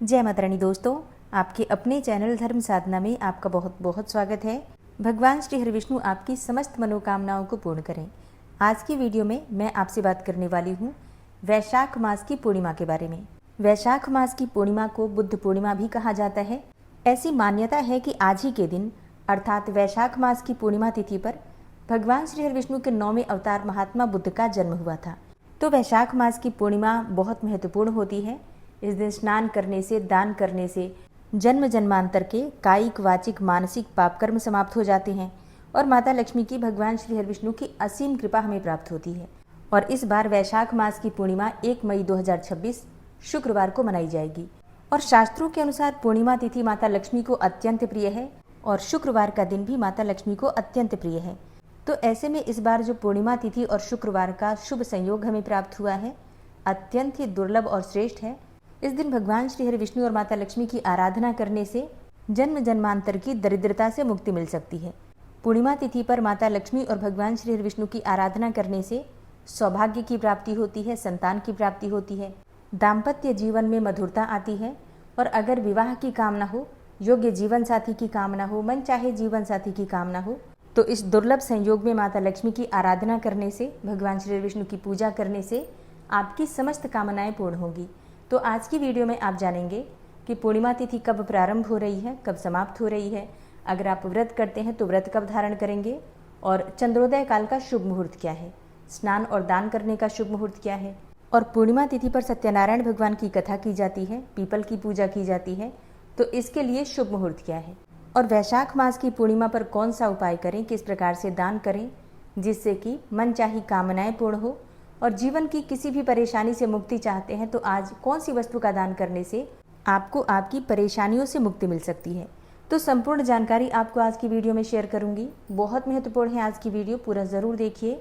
जय माता रानी दोस्तों, आपके अपने चैनल धर्म साधना में आपका बहुत बहुत स्वागत है। भगवान श्री हरिविष्णु आपकी समस्त मनोकामनाओं को पूर्ण करें। आज की वीडियो में मैं आपसे बात करने वाली हूँ वैशाख मास की पूर्णिमा के बारे में। वैशाख मास की पूर्णिमा को बुद्ध पूर्णिमा भी कहा जाता है। ऐसी मान्यता है कि आज ही के दिन अर्थात वैशाख मास की पूर्णिमा तिथि पर भगवान श्री हरिविष्णु के 9वें अवतार महात्मा बुद्ध का जन्म हुआ था। तो वैशाख मास की पूर्णिमा बहुत महत्वपूर्ण होती है। इस दिन स्नान करने से, दान करने से जन्म जन्मांतर के कायिक, वाचिक, मानसिक पाप कर्म समाप्त हो जाते हैं और माता लक्ष्मी की, भगवान श्री हरिविष्णु की असीम कृपा हमें प्राप्त होती है। और इस बार वैशाख मास की पूर्णिमा 1 मई 2026 शुक्रवार को मनाई जाएगी। और शास्त्रों के अनुसार पूर्णिमा तिथि माता लक्ष्मी को अत्यंत प्रिय है और शुक्रवार का दिन भी माता लक्ष्मी को अत्यंत प्रिय है। तो ऐसे में इस बार जो पूर्णिमा तिथि और शुक्रवार का शुभ संयोग हमें प्राप्त हुआ है, अत्यंत ही दुर्लभ और श्रेष्ठ है। इस दिन भगवान श्री हरिविष्णु और माता लक्ष्मी की आराधना करने से जन्म जन्मांतर की दरिद्रता से मुक्ति मिल सकती है। पूर्णिमा तिथि पर माता लक्ष्मी और भगवान श्री हरिविष्णु की आराधना करने से सौभाग्य की प्राप्ति होती है, संतान की प्राप्ति होती है, दाम्पत्य जीवन में मधुरता आती है। और अगर विवाह की कामना हो, योग्य जीवन साथी की कामना हो, मन चाहे जीवन साथी की कामना हो, तो इस दुर्लभ संयोग में माता लक्ष्मी की आराधना करने से, भगवान श्री हरिविष्णु की पूजा करने से आपकी समस्त कामनाएं पूर्ण होंगी। तो आज की वीडियो में आप जानेंगे कि पूर्णिमा तिथि कब प्रारंभ हो रही है, कब समाप्त हो रही है। अगर आप व्रत करते हैं तो व्रत कब धारण करेंगे और चंद्रोदय काल का शुभ मुहूर्त क्या है, स्नान और दान करने का शुभ मुहूर्त क्या है। और पूर्णिमा तिथि पर सत्यनारायण भगवान की कथा की जाती है, पीपल की पूजा की जाती है, तो इसके लिए शुभ मुहूर्त क्या है। और वैशाख मास की पूर्णिमा पर कौन सा उपाय करें, किस प्रकार से दान करें जिससे कि मनचाही कामनाएं पूर्ण हो। और जीवन की किसी भी परेशानी से मुक्ति चाहते हैं तो आज कौन सी वस्तु का दान करने से आपको आपकी परेशानियों से मुक्ति मिल सकती है। तो संपूर्ण जानकारी आपको आज की वीडियो में शेयर करूंगी। बहुत महत्वपूर्ण है आज की वीडियो, पूरा ज़रूर देखिए।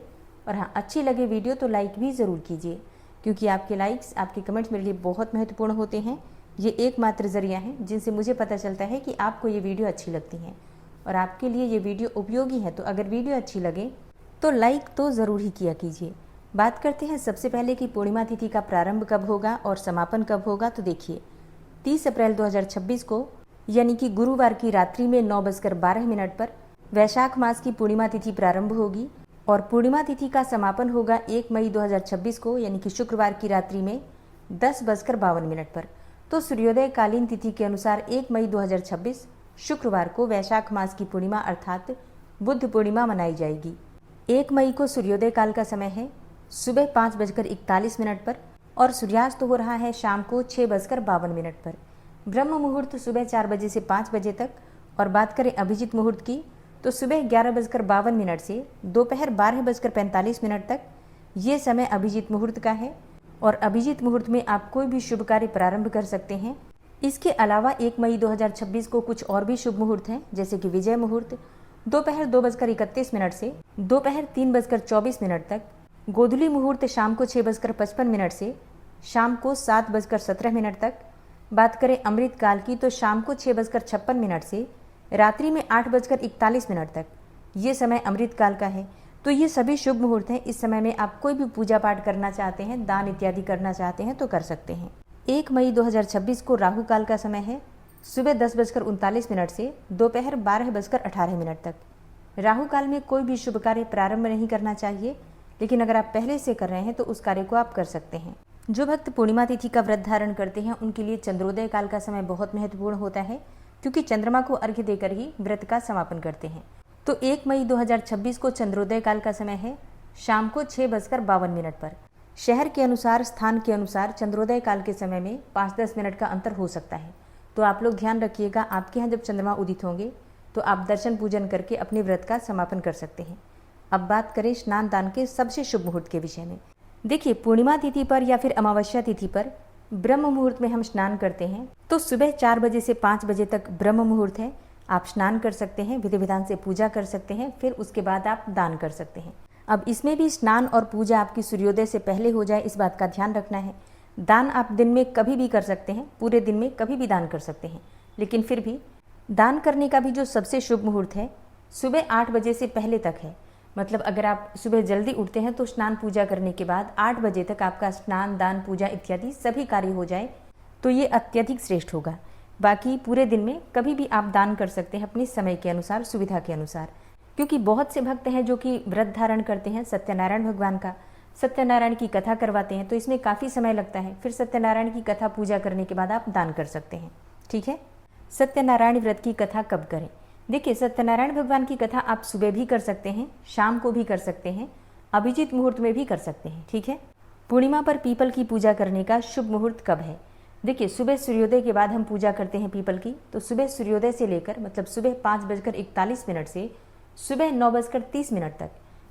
और हाँ, अच्छी लगे वीडियो तो लाइक भी ज़रूर कीजिए, क्योंकि आपके लाइक्स, आपके कमेंट्स मेरे लिए बहुत महत्वपूर्ण होते हैं। ये एकमात्र जरिया है जिनसे मुझे पता चलता है कि आपको ये वीडियो अच्छी लगती है और आपके लिए ये वीडियो उपयोगी है। तो अगर वीडियो अच्छी लगे तो लाइक तो ज़रूर ही किया कीजिए। बात करते हैं सबसे पहले कि पूर्णिमा तिथि का प्रारंभ कब होगा और समापन कब होगा। तो देखिए, 30 अप्रैल 2026 को यानी कि गुरुवार की रात्रि में 9:12 पर वैशाख मास की पूर्णिमा तिथि प्रारंभ होगी और पूर्णिमा तिथि का समापन होगा 1 मई 2026 को यानी कि शुक्रवार की रात्रि में 10:52 पर। तो सूर्योदय कालीन तिथि के अनुसार 1 मई 2026 शुक्रवार को वैशाख मास की पूर्णिमा अर्थात बुद्ध पूर्णिमा मनाई जाएगी। 1 मई को सूर्योदय काल का समय है सुबह 5:41 पर और सूर्यास्त हो रहा है शाम को 6:52 पर। ब्रह्म मुहूर्त सुबह 4 बजे से 5 बजे तक। और बात करें अभिजीत मुहूर्त की तो सुबह 11:52 से दोपहर 12:45 तक ये समय अभिजीत मुहूर्त का है। और अभिजीत मुहूर्त में आप कोई भी शुभ कार्य प्रारंभ कर सकते हैं। इसके अलावा 1 मई 2026 को कुछ और भी शुभ मुहूर्त हैं, जैसे कि विजय मुहूर्त दोपहर 2:31 से दोपहर 3:24 तक, गोधूली मुहूर्त शाम को 6:55 से शाम को 7:17 तक। बात करें अमृत काल की तो शाम को 6:56 से रात्रि में 8:41 तक ये समय अमृत काल का है। तो ये सभी शुभ मुहूर्त हैं। इस समय में आप कोई भी पूजा पाठ करना चाहते हैं, दान इत्यादि करना चाहते हैं तो कर सकते हैं। 1 मई 2026 को राहु काल का समय है सुबह 10:39 से दोपहर 12:18 तक। राहु काल में कोई भी शुभ कार्य प्रारंभ नहीं करना चाहिए, लेकिन अगर आप पहले से कर रहे हैं तो उस कार्य को आप कर सकते हैं। जो भक्त पूर्णिमा तिथि का व्रत धारण करते हैं उनके लिए चंद्रोदय काल का समय बहुत महत्वपूर्ण होता है, क्योंकि चंद्रमा को अर्घ्य देकर ही व्रत का समापन करते हैं। तो 1 मई 2026 को चंद्रोदय काल का समय है शाम को 6:52 पर। शहर के अनुसार, स्थान के अनुसार चंद्रोदय काल के समय में 5-10 मिनट का अंतर हो सकता है। तो आप लोग ध्यान रखिएगा, आपके यहाँ जब चंद्रमा उदित होंगे तो आप दर्शन पूजन करके अपने व्रत का समापन कर सकते हैं। अब बात करें स्नान दान के सबसे शुभ मुहूर्त के विषय में। देखिए, पूर्णिमा तिथि पर या फिर अमावस्या तिथि पर ब्रह्म मुहूर्त में हम स्नान करते हैं तो सुबह 4 बजे से 5 बजे तक ब्रह्म मुहूर्त है। आप स्नान कर सकते हैं, विधि विधान से पूजा कर सकते हैं, फिर उसके बाद आप दान कर सकते हैं। अब इसमें भी स्नान और पूजा आपकी सूर्योदय से पहले हो जाए, इस बात का ध्यान रखना है। दान आप दिन में कभी भी कर सकते हैं, पूरे दिन में कभी भी दान कर सकते हैं, लेकिन फिर भी दान करने का भी जो सबसे शुभ मुहूर्त है सुबह 8 बजे से पहले तक है। मतलब अगर आप सुबह जल्दी उठते हैं तो स्नान पूजा करने के बाद 8 बजे तक आपका स्नान, दान, पूजा इत्यादि सभी कार्य हो जाए तो ये अत्यधिक श्रेष्ठ होगा। बाकी पूरे दिन में कभी भी आप दान कर सकते हैं अपने समय के अनुसार, सुविधा के अनुसार। क्योंकि बहुत से भक्त हैं जो कि व्रत धारण करते हैं सत्यनारायण भगवान का, सत्यनारायण की कथा करवाते हैं, तो इसमें काफ़ी समय लगता है। फिर सत्यनारायण की कथा पूजा करने के बाद आप दान कर सकते हैं। ठीक है। सत्यनारायण व्रत की कथा कब करें? देखिए, सत्यनारायण भगवान की कथा आप सुबह भी कर सकते हैं, शाम को भी कर सकते हैं, अभिजीत मुहूर्त में भी कर सकते हैं। ठीक है। पूर्णिमा पर पीपल की पूजा करने का शुभ मुहूर्त कब है? देखिए, सुबह सूर्योदय के बाद हम पूजा करते हैं पीपल की, तो सुबह सूर्योदय से लेकर मतलब सुबह 5:41 से सुबह 9:30 तक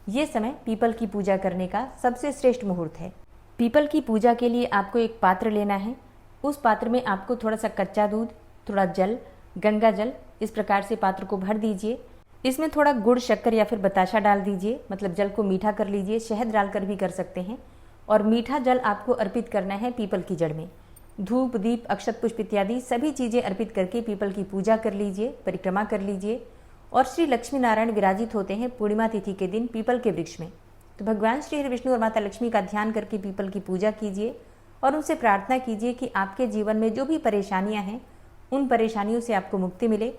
ये समय पीपल की पूजा करने का सबसे श्रेष्ठ मुहूर्त है। पीपल की पूजा के लिए आपको एक पात्र लेना है। उस पात्र में आपको थोड़ा सा कच्चा दूध, थोड़ा जल, गंगा जल, इस प्रकार से पात्र को भर दीजिए। इसमें थोड़ा गुड़, शक्कर या फिर बताशा डाल दीजिए, मतलब जल को मीठा कर लीजिए, शहद डालकर भी कर सकते हैं। और मीठा जल आपको अर्पित करना है पीपल की जड़ में। धूप, दीप, अक्षत पुष्प इत्यादि सभी चीज़ें अर्पित करके पीपल की पूजा कर लीजिए, परिक्रमा कर लीजिए। और श्री लक्ष्मी नारायण विराजित होते हैं पूर्णिमा तिथि के दिन पीपल के वृक्ष में। तो भगवान श्री हरि विष्णु और माता लक्ष्मी का ध्यान करके पीपल की पूजा कीजिए और उनसे प्रार्थना कीजिए कि आपके जीवन में जो भी परेशानियां हैं उन परेशानियों से आपको मुक्ति मिले।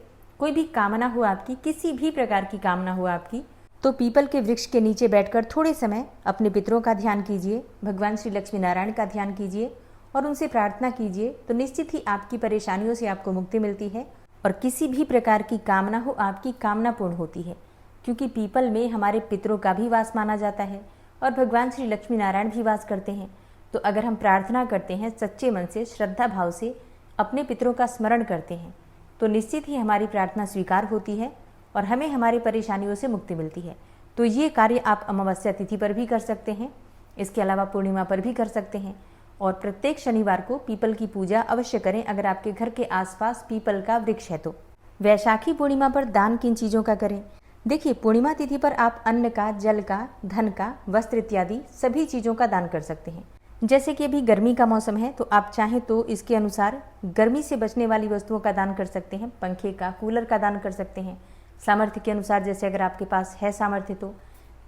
कोई भी कामना हो आपकी, किसी भी प्रकार की कामना हो आपकी, तो पीपल के वृक्ष के नीचे बैठकर थोड़े समय अपने पितरों का ध्यान कीजिए, भगवान श्री लक्ष्मी नारायण का ध्यान कीजिए और उनसे प्रार्थना कीजिए। तो निश्चित ही आपकी परेशानियों से आपको मुक्ति मिलती है और किसी भी प्रकार की कामना हो आपकी कामना पूर्ण होती है। क्योंकि पीपल में हमारे पितरों का भी वास माना जाता है और भगवान श्री लक्ष्मी नारायण भी वास करते हैं। तो अगर हम प्रार्थना करते हैं सच्चे मन से, श्रद्धा भाव से, अपने पितरों का स्मरण करते हैं, तो निश्चित ही हमारी प्रार्थना स्वीकार होती है और हमें हमारी परेशानियों से मुक्ति मिलती है। तो ये कार्य आप अमावस्या तिथि पर भी कर सकते हैं, इसके अलावा पूर्णिमा पर भी कर सकते हैं। और प्रत्येक शनिवार को पीपल की पूजा अवश्य करें अगर आपके घर के आसपास पीपल का वृक्ष है तो। वैशाखी पूर्णिमा पर दान किन चीज़ों का करें? देखिए, पूर्णिमा तिथि पर आप अन्न का, जल का, धन का, वस्त्र इत्यादि सभी चीज़ों का दान कर सकते हैं। जैसे कि अभी गर्मी का मौसम है तो आप चाहें तो इसके अनुसार गर्मी से बचने वाली वस्तुओं का दान कर सकते हैं, पंखे का, कूलर का दान कर सकते हैं। सामर्थ्य के अनुसार, जैसे अगर आपके पास है सामर्थ्य तो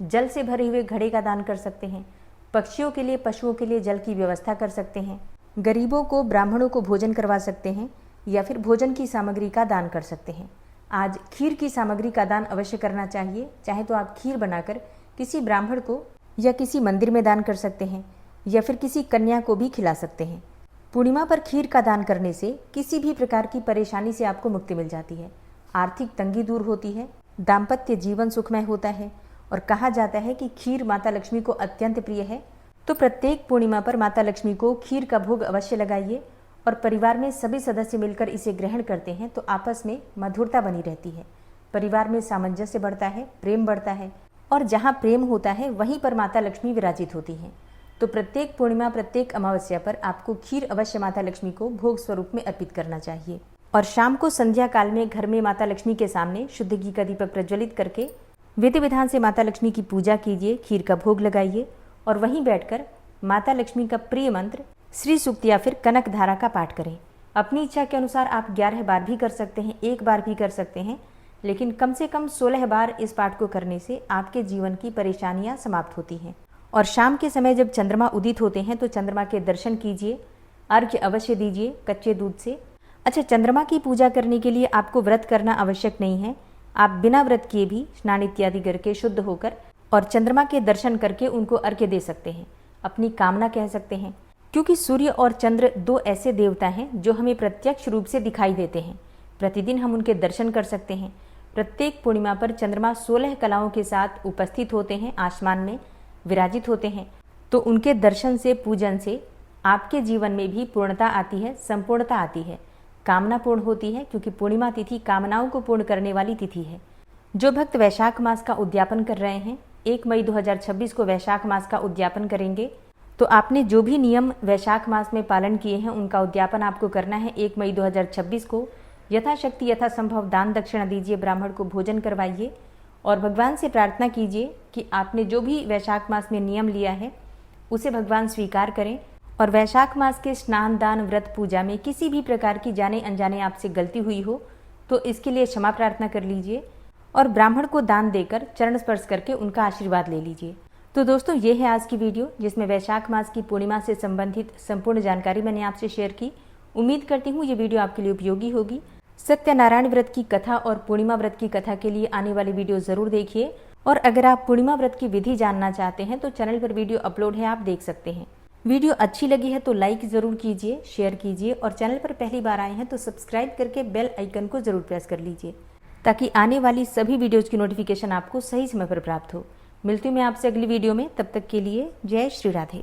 जल से भरे हुए घड़े का दान कर सकते हैं। पक्षियों के लिए, पशुओं के लिए जल की व्यवस्था कर सकते हैं। गरीबों को, ब्राह्मणों को भोजन करवा सकते हैं या फिर भोजन की सामग्री का दान कर सकते हैं। आज खीर की सामग्री का दान अवश्य करना चाहिए। चाहे तो आप खीर बनाकर किसी ब्राह्मण को या किसी मंदिर में दान कर सकते हैं या फिर किसी कन्या को भी खिला सकते हैं। पूर्णिमा पर खीर का दान करने से किसी भी प्रकार की परेशानी से आपको मुक्ति मिल जाती है, आर्थिक तंगी दूर होती है, दाम्पत्य जीवन सुखमय होता है। और कहा जाता है कि खीर माता लक्ष्मी को अत्यंत प्रिय है। तो प्रत्येक पूर्णिमा पर माता लक्ष्मी को खीर का भोग अवश्य लगाइए और परिवार में सभी सदस्य मिलकर इसे ग्रहण करते हैं तो आपस में मधुरता बनी रहती है, परिवार में सामंजस्य बढ़ता है, प्रेम बढ़ता है। और जहाँ प्रेम होता है वहीं पर माता लक्ष्मी विराजित होती हैं। तो प्रत्येक पूर्णिमा, प्रत्येक अमावस्या पर आपको खीर अवश्य माता लक्ष्मी को भोग स्वरूप में अर्पित करना चाहिए। और शाम को संध्या काल में घर में माता लक्ष्मी के सामने शुद्ध घी का दीपक प्रज्वलित करके विधि विधान से माता लक्ष्मी की पूजा कीजिए, खीर का भोग लगाइए और वहीं बैठकर माता लक्ष्मी का प्रिय मंत्र श्री सूक्त या फिर कनक धारा का पाठ करें। अपनी इच्छा के अनुसार आप 11 बार भी कर सकते हैं, 1 बार भी कर सकते हैं, लेकिन कम से कम 16 बार इस पाठ को करने से आपके जीवन की परेशानियां समाप्त होती हैं। और शाम के समय जब चंद्रमा उदित होते हैं तो चंद्रमा के दर्शन कीजिए, अर्घ्य अवश्य दीजिए कच्चे दूध से। अच्छा, चंद्रमा की पूजा करने के लिए आपको व्रत करना आवश्यक नहीं है। आप बिना व्रत किए भी स्नान इत्यादि करके शुद्ध होकर और चंद्रमा के दर्शन करके उनको अर्घ्य दे सकते हैं, अपनी कामना कह सकते हैं। क्योंकि सूर्य और चंद्र 2 ऐसे देवता हैं जो हमें प्रत्यक्ष रूप से दिखाई देते हैं, प्रतिदिन हम उनके दर्शन कर सकते हैं। प्रत्येक पूर्णिमा पर चंद्रमा 16 कलाओं के साथ उपस्थित होते हैं, आसमान में विराजित होते हैं। तो उनके दर्शन से, पूजन से आपके जीवन में भी पूर्णता आती है, संपूर्णता आती है, कामना पूर्ण होती है। क्योंकि पूर्णिमा तिथि कामनाओं को पूर्ण करने वाली तिथि है। जो भक्त वैशाख मास का उद्यापन कर रहे हैं, 1 मई 2026 को वैशाख मास का उद्यापन करेंगे, तो आपने जो भी नियम वैशाख मास में पालन किए हैं उनका उद्यापन आपको करना है। 1 मई 2026 को यथाशक्ति यथासंभव दान दक्षिणा दीजिए, ब्राह्मण को भोजन करवाइए और भगवान से प्रार्थना कीजिए कि आपने जो भी वैशाख मास में नियम लिया है उसे भगवान स्वीकार करें। और वैशाख मास के स्नान, दान, व्रत, पूजा में किसी भी प्रकार की जाने अनजाने आपसे गलती हुई हो तो इसके लिए क्षमा प्रार्थना कर लीजिए और ब्राह्मण को दान देकर चरण स्पर्श करके उनका आशीर्वाद ले लीजिए। तो दोस्तों, ये है आज की वीडियो जिसमें वैशाख मास की पूर्णिमा से संबंधित संपूर्ण जानकारी मैंने आपसे शेयर की। उम्मीद करती हूँ ये वीडियो आपके लिए उपयोगी होगी। सत्यनारायण व्रत की कथा और पूर्णिमा व्रत की कथा के लिए आने वाली वीडियो जरूर देखिए। और अगर आप पूर्णिमा व्रत की विधि जानना चाहते हैं तो चैनल पर वीडियो अपलोड है, आप देख सकते हैं। वीडियो अच्छी लगी है तो लाइक जरूर कीजिए, शेयर कीजिए और चैनल पर पहली बार आए हैं तो सब्सक्राइब करके बेल आइकन को जरूर प्रेस कर लीजिए ताकि आने वाली सभी वीडियोज की नोटिफिकेशन आपको सही समय पर प्राप्त हो। मिलती हूँ मैं आपसे अगली वीडियो में, तब तक के लिए जय श्री राधे।